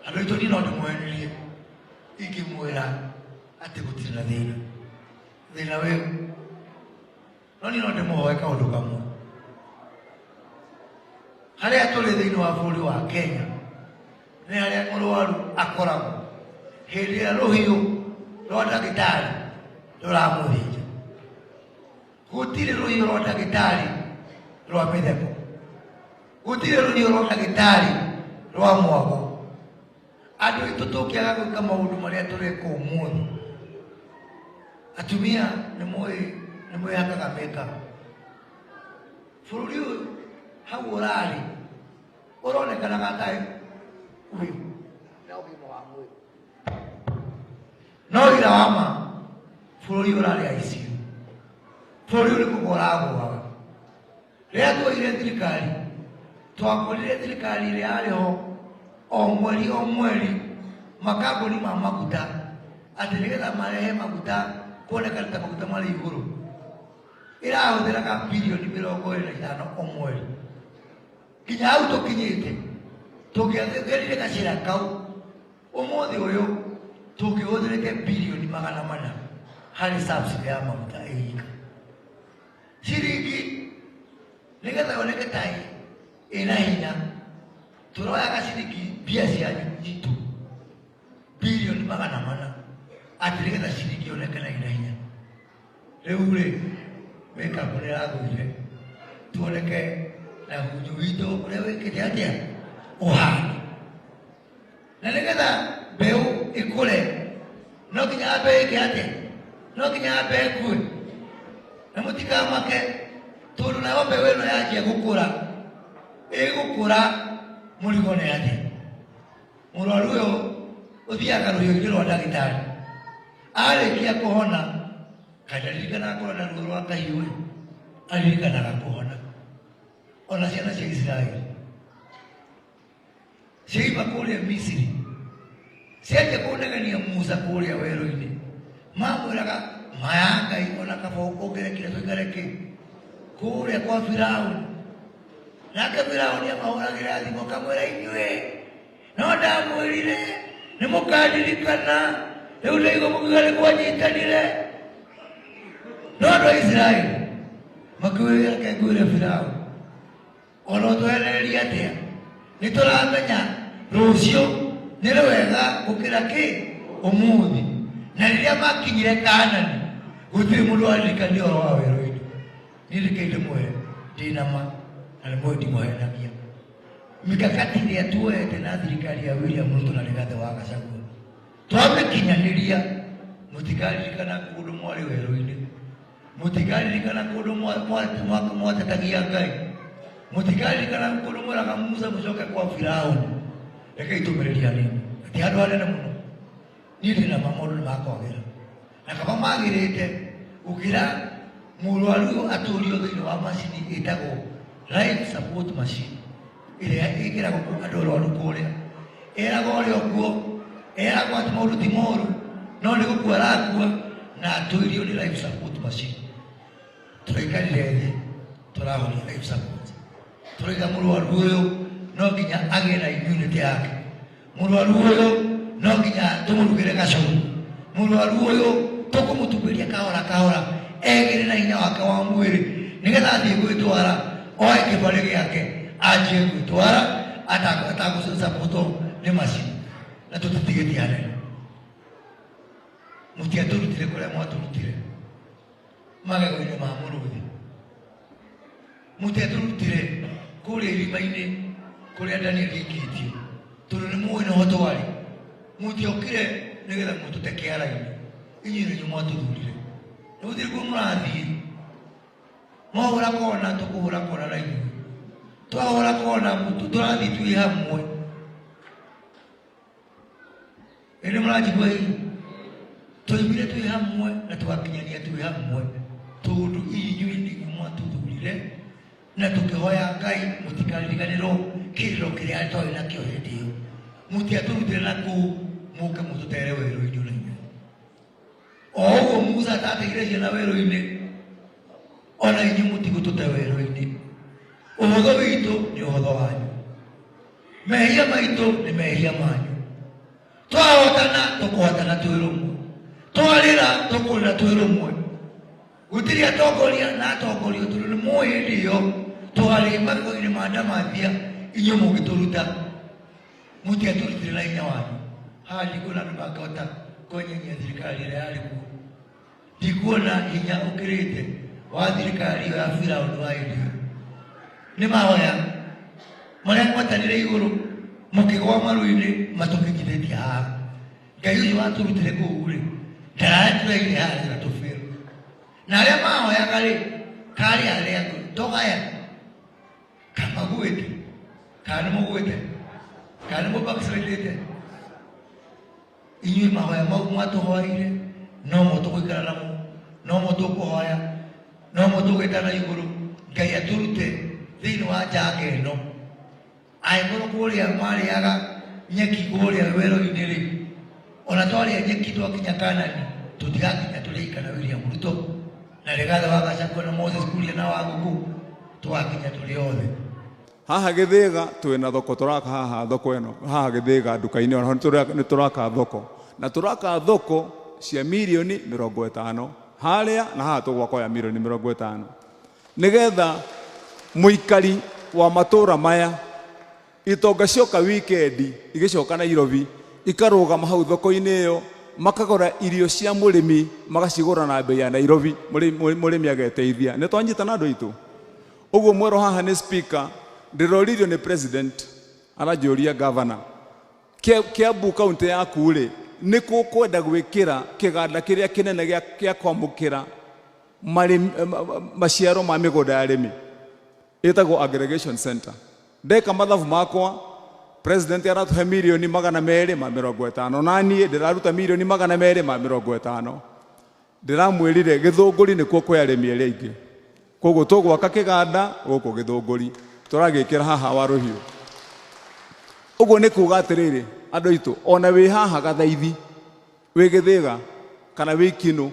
andå aitå ni no ndä mwenirie ingä mwä ra atä gå tirä na thä na wä no ni no ndä må hoe kaå ndå kamwe harä a tå rä thä inä wa bå rå ri wa Kenya nä harä a må rwaru akoragwo hä ndä ä rä a rå hiå rwa ndagä tarä rå ramå thä nja gå tirä rå hiå rwa ndagä tarä rwa mä theko gå tirä rå hiå rwa ndagä tarä rwa mwago andå aitå tå kä aga gwä ka maå ndå marä a tå reka å måthä atumia nä mwä hakaga meka bå rå ri å yå hau å rarä å ronekanaga taä å yå na å gima wa mwä no ira wama bå rå ri å rarä aicio bå rå ri å rä kå gå ragåaga rä rä a tuoire thirikari twakorire thirikari ä rä yarä ho o mweri makambuni ma maguta atä nä getha marehe maguta kuonekana ta maguta marä igå rå ä rahå thä raga bilioni 25 o mweri nginya hau tå kinyä te tå ngä atherire gacira kau å måthä å yå tå ngä hå thä rä te bilioni 400 harä subsidy ya maguta ä ika ciringi nä getha yoneke tai ä na hinya tå royaga ciringi mbia cianyu itå bilioni 400 atä nä getha ciringi yoneke na ina hinya rä u rä mä kambå nä ragå ire tuoneke na hunju witå å rä a wä kä te atä å hana na nä getha mbeå ä kå re no nginya mbe ä kä atä no nginya mbe ä kue na må tikamake tondå nayo mbeå ä no yanjia gå kå ra ä gå kå ra må rigo nä atä må rwaru å yå å thiaga rå hiå-inä rwa ndagä tarä arä kia kå hona kandaririkana korwo na ruo rwa kahiũ aririkanaga kå hona ona ciana cia Israeli ciaima kå rä a Misiri cianjia kå negenia Musa kå rä a werũ-inĩ mamwä raga maya Ngai ona kaba å ngerekire tå ikareke kå rä a kwa Firaũni nake Firaũni amahå ragä ra thimo kamwä ra inyuä no ndamwä rire nä må kandirikana rä u nä igå må kiuga nä kwanyitanire no andå a Israeli makiuga reke ngwä re Firaũni ona å twerereria atä a nä tå ramenya rå cio nä rä wega gå kä ra kä å må thä na rä rä a makinyire Kaanani gå tirä må ndå aririkania å ro wa werũ-inĩ niä ndä kä ndä ndä nama na nä mwä ndimũhenagia mikakati ä rä a tuoete na thirikari ya William Ruto na Rigathĩ wa Gachagua twamä kinyanä må tikaririkana kå ndå mwarä werũ-inĩ må tikaririkana kå ndå mwatetagia Ngai må tikaririkana kå ndå mweraga Musa må coke kwa Firaũni rekei tå mä rä ria nini atä handå hanene må no niä ndä nama maå ndå nä makwagä ra na kaba magä rä te gå kä ra må rwaru atå rio thä inä wa macini ä tagwo life support machine ä rä a ä kä ragwo andå rwaru kå rä a eraga å rä a å kuo eragwo atä maå ndå ti moru no nä gå kua arakua na atå irio nä life support machine tå raikarire thä tå rahoria life support tå raiga må rwaru å yå no nginya agä na immunity yake må rwaru å yå no nginya tå må rugä re gacårå må rwaru å yå tå kå må tumbä ria kahora egä rä na hinya wake wa mwä rä nä getha athiä gwä twara oe kä barä gä ake anjie gwä twara atagå sapotwo nä macini na tå titigä tie hanene må tiatå rutire kå rä a mwatå rutire magego-inä ma må rå thä må tiatå rutire kå rä a irima-inä kå rä a Daniel aikä tie tondå nä må ä no hoto warä må tiokire nä getha må tå te kä ara-inä inyuä nä mwatå thurire nä gå thire kuo må rathiä mwahå ra kona tå kå hå ra kona na inyuä twahå ra kona må tå rathiä twä hamwe ä nä må ranjigua hihi twoimire twä hamwe na tå gakinyania twä hamwe tondå inyuä nä mwatå thurire na tå kä hoya Ngai må tikaririkanä rwo kä rä ro kä rä a twarä nakä o hä ndä ä yo må tiatå rutire na kå må ke må tå tere werå-inä o na inyuä o å guo Musa atateire ciana werå-inä ona inyuä må tigå tå te werå-inä å hotho witå nä å hotho wanyu mehia maitå nä mehia manyu twahotana tukuhotana twirumwe twarira tukurira twirumwe gutiri atongoria na atongoria turi muhindio twari makoine mandamathia inyo mugituruta mutia turutire na inya wanyu hali kuna nubakota kwenye thirikari ile yaliku ndikuona hinya ukirite wa thirikari ya Firauni wa India ni mahoya maria mwatanire iguru mukigwa maruini matukinyithĩtie haha Ngai uyu waturutire kũu rĩ ndaratũreire harĩa na tũbĩrũ na arĩa mahoyaga rĩ karĩ arĩa tũgaya kamagwĩte kana mũgwĩte kana mũbackslidĩte inyuĩ mahoya mau mwatũhoire no mo tũgũikara namo no mo tũkũhoya no mo tũgĩtana igũrũ Ngai aturute thĩinĩ wa njanga ĩno aigũrũ kũrĩa marĩaga nyeki kũrĩa werũ-inĩ rĩ ona twarĩa nyeki twakinya Kanani tũtigakinya tũrĩikana William Ruto na Rigathi wa Gachagua na Moses Kuria na Wangũkũ twakinya tũrĩ othe haha Gĩthĩga twĩna thoko tũraka haha thoko ĩno haha Gĩthĩga nduka-inĩ ona nĩ tũraka thoko na tũraka thoko cia mirioni 50 harĩa na haha tũgwakoya mirioni 50 nĩgetha mũikari wa matũra maya itonga cioka weekend igĩcoka Nairobi ikarũgama hau thoko-inĩ ĩyo makagũra irio cia mũrĩmi magacigũra na bei ya Nairobi mũrĩmi ageteithia nĩ twanyitana andũ aitũ ũguo mwero haha nĩ speaker ndĩroririo nĩ president aranjũria governor Kiambu kaunti yaku rĩ nĩ kwenda gwĩkĩra kĩganda kĩrĩa kĩnene gĩa kwamũkĩra maciaro ma mĩgũnda ya arĩmi ĩtagwo aggregation center ndeka mathabu makwa president aratuhe mirioni 250 naniĩ ndĩraruta mirioni 250 ndĩramwĩrire Gĩthũngũri nĩkuo kwĩ arĩmi arĩa aingĩ koguo tũgwaka kĩganda gũkũ Gĩthũngũri tũragĩkĩra haha Waruhiũ ũguo nĩ kuuga atĩrĩrĩ andũ aitũ ona wĩ haha Gathaithi wĩ Gĩthĩga kana wĩ Kinũ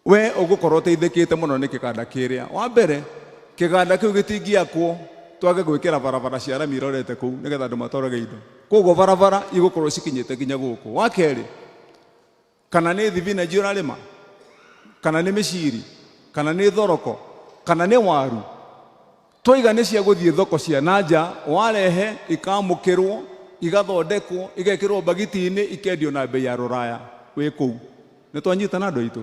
we ũgũkorwo ũteithĩkĩte mũno nĩ kĩganda kĩrĩa wa mbere kĩganda kĩu gĩtingĩakwo twage gwĩkĩra barabara cia rami irorete kũu nĩgetha andũ matwarage indo koguo barabara igũkorwo cikinyĩte nginya gũkũ wa kerĩ kana nĩ thibinanji ũrarĩma kana nĩ mĩciri kana nĩ thoroko kana nĩ waru twiga nĩ cia gũthiĩ thoko cia nanja warehe ikamũkĩrwo igathondekwo igekĩrwo bagiti-inĩ ikendio na bei ya rũraya wĩ kũu nĩ twanyitana andũ aitũ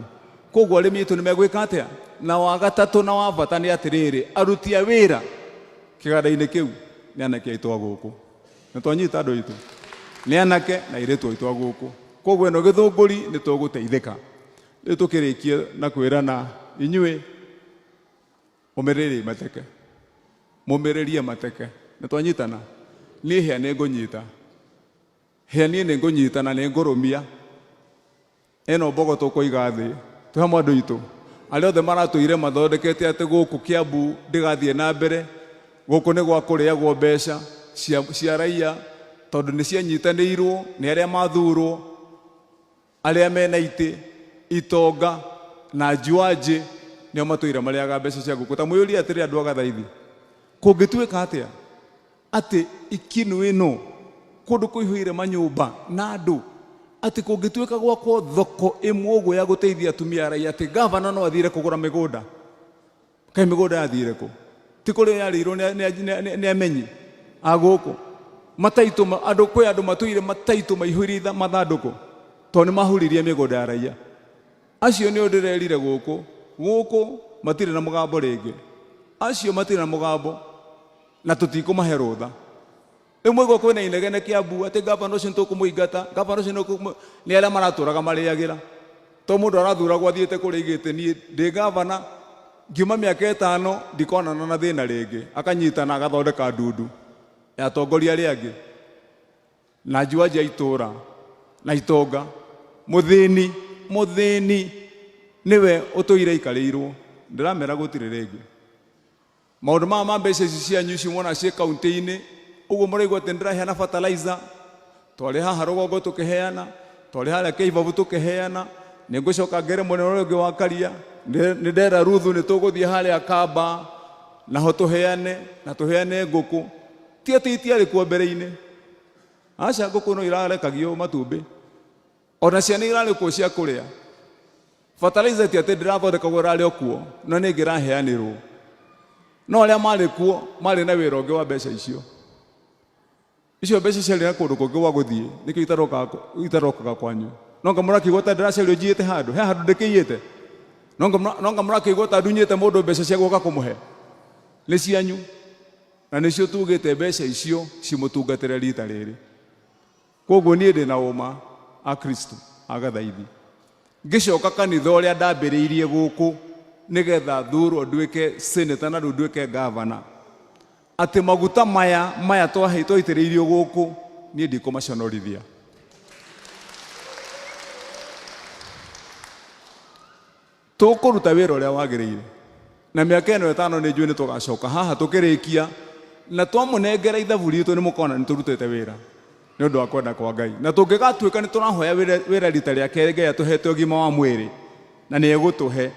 koguo arĩmi aitũ nĩ megwĩka atĩa na wa gatatũ na wa bata nĩ atĩrĩrĩ aruti a wĩra kĩganda-inĩ kĩu nĩ anake aitũ a gũkũ nĩ twanyita andũ aitũ nĩ anake na airĩtu aitũ a gũkũ koguo ĩno Gĩthũngũri nĩ tũgũteithĩka rĩu tũkĩrĩkie na kwĩrana inyuĩ mũmĩrĩrie mateke nĩ twanyitana niĩ hĩa nĩ ngũnyita hĩa niĩ nĩ ngũnyita na nĩ ngũrũmia ĩno mbogo tũkũiga thĩ twĩ hamwe andũ aitũ arĩa othe maratũire mathondekete atĩ gũkũ Kiambu ndĩgathiĩ na mbere gũkũ nĩ gwa kũrĩagwo mbeca cia raia tondũ nĩ cianyitanĩirwo nĩ arĩa mathurwo arĩa mena itĩ itonga na njuanjĩ nĩo matũire marĩaga mbeca cia gũkũ ta mwĩyũria atĩrĩ andũ a Gathaithi kũngĩtuĩka atĩa atĩ Ikinu ĩno kũndũ kũihũire manyũmba na andũ atĩ kũngĩtuĩka gwakwo thoko ĩmwe ũguo ya gũteithia atumia raia atĩ gavana no athire kũgũra mĩgũnda kaĩ mĩgũnda yathire kũ ti kũrĩa yarĩirwo nĩ amenyi a gũkũ mataitũ andũ kwĩ andũ matũire mataitũ maihũire mathandũkũ tondũ nĩ mahuririe mĩgũnda ya raia acio nĩo ndĩrerire gũkũ matirĩ na mũgambo rĩngĩ acio matirĩ na mũgambo na tũtikũmahe rũtha ĩmwe gũkũ kwĩna inegene Kiambu atĩ gavana ũcio nĩtũkũmũingata gavana ũcio nĩ arĩa maratũraga marĩagĩra to mũndũ arathuragwo athiĩte kũrĩa igĩte niĩ ndĩ gavana ngiuma mĩaka 5 ndikonana na thĩna rĩngĩ akanyitana agathondeka ndundu ya atongoria arĩa angĩ na njuanjĩ itũra na itonga mũthĩni niwe ũtũire ikarĩirwo ndĩramera gũtirĩ rĩngĩ maũndũ maya ma mbeca ici cianyu ici mwona ciĩ kaunti-inĩ ũguo mũraigua atĩ ndĩraheana fertilizer twarĩ haha rũgongo tũkĩheana twarĩ harĩa Kĩibabu tũkĩheana nĩ ngũcoka ngere mwena ũrĩa ũngĩ wa Karia nĩ ndera Ruthu nĩ tũgũthiĩ harĩa Kamba naho tũheane na tũheane ngũkũ ti atĩ itiarĩ kuo mbere-inĩ aca ngũkũ no irarekagio matumbĩ, ona ciana irarĩ kuo cia kũrĩa. Fertilizer ti atĩ ndĩrathondekagwo ĩrarĩ o kuo, no nĩ ĩngĩraheanĩrwo. No arĩa marĩ kuo marĩ na wĩra ũngĩ wa mbeca icio. Icio mbeca ciarĩ na kũndũ kũngĩ gwa gũthiĩ, nĩkĩo itarokaga kwanyu. Nonga mũrakĩigua ta ndĩracario njiyĩte handũ, he handũ ndĩkĩiyĩte. Nonga mũrakĩigua ta ndunyĩte mũndũ mbeca cia gũka kũmũhe. Nĩ cianyu, na nĩcio tugĩte mbeca icio cimũtungatĩre rita rĩrĩ. Koguo niĩ ndĩ na ũma a Kristo a Gathaithi. Ngĩcoka kanitha ũrĩa ndambĩrĩirie gũkũ nĩgetha thurwo nduĩke senator na rĩu nduĩke governor, atĩ maguta maya twaitĩrĩirio gũkũ niĩ ndikũmaconorithia. Tũkũruta wĩra ũrĩa wagĩrĩire, na mĩaka ĩno 5 nĩ njũĩ nĩ tũgacoka haha tũkĩrĩkia, na twamũnengera ithabu ritũ nĩ mũkona nĩ tũrutĩte wĩra nĩ ũndũ wa kwenda kwa Ngai. Na tũngĩgatuĩka nĩ tũrahoya wĩra rita rĩa kerĩ, Ngai atũhete ũgima wa mwĩrĩ na nĩ egũtũhe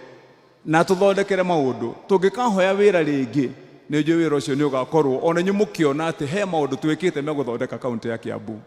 na tũthondekere maũndũ, tũngĩkahoya wĩra rĩngĩ nĩ njũĩ wĩra ũcio nĩ ũgakorwo ona inyuĩ mũkĩona atĩ he maũndũ twĩkĩte megũthondeka kaũntĩ ya Kiambu.